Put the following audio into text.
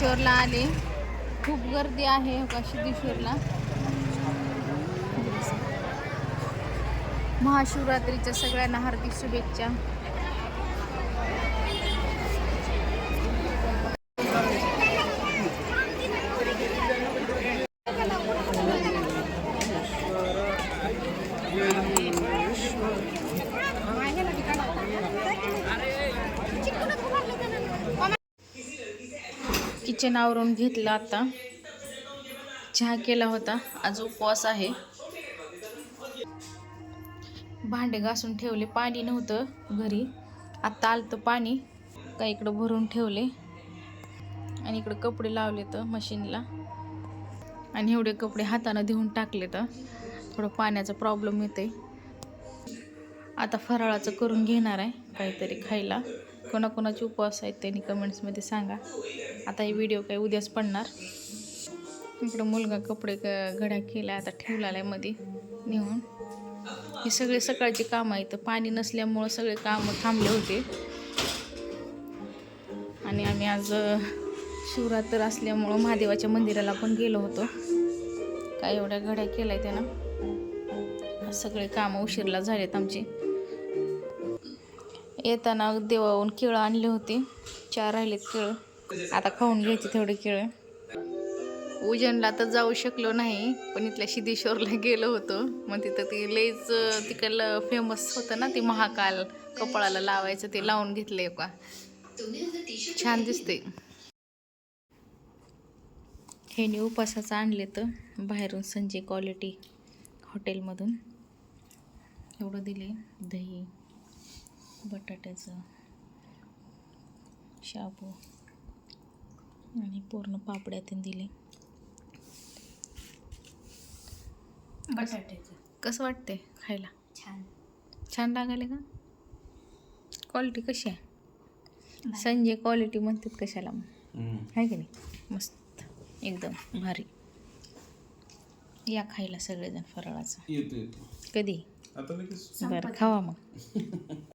सिद्धेश्वरला आले. खूप गर्दी आहे का सिद्धेश्वरला. महाशिवरात्रीच्या सगळ्यांना हार्दिक शुभेच्छा. किचन आवरून घेतलं. आता चहा केला होता. आज उपवास आहे. भांडे घासून ठेवले. पाणी नव्हतं घरी. आता आलं तर पाणी काय इकडं भरून ठेवले आणि इकडे कपडे लावले तर मशीनला. आणि एवढे कपडे हाताने धुवून टाकले तर थोडं पाण्याचा प्रॉब्लेम येते. आता फराळाचं करून घेणार आहे काहीतरी खायला. कोणाकोणाचे उपवास आहेत त्यांनी कमेंट्समध्ये सांगा. आता हे व्हिडिओ काही उद्याच पडणार. इकडं मुलगा कपडे घड्या केल्या. आता ठेवलेला आहे मध्ये नेऊन. हे सगळे सकाळची कामं आहेत. पाणी नसल्यामुळं सगळे कामं थांबले होते. आणि आम्ही आज शिवरात्र असल्यामुळं महादेवाच्या मंदिराला पण गेलो होतो. काय एवढ्या घड्या केल्या त्यानं. सगळे कामं उशीरला झालेत आमचे. येताना देवाहून केळं आणले होते. 4 राहिलेत केळं. आता खाऊन घ्यायचे तेवढे केळं. उज्जैनला तर जाऊ शकलो नाही, पण इथल्या सिद्धेश्वरला गेलो होतो. मग तिथं ते लईच तिकडलं फेमस होतं ना ते महाकाल कपाळाला लावायचं. ते लावून घेतलंय का छान दिसते. हे उपासाचं आणले तर बाहेरून संजय क्वालिटी हॉटेलमधून. एवढं दिले. दही, बटाट्याचं, शाबू आणि पूर्ण पापड्यातून दिले. बटाट्याचं कसं वाटते खायला? छान छान लागायला का? क्वालिटी कशी आहे? संजय क्वालिटी म्हणतात कशाला मग, आहे की नाही? मस्त एकदम भारी. या खायला सगळेजण फराळाचं. येतो कधी? आता लगेच. बरं खावा मग.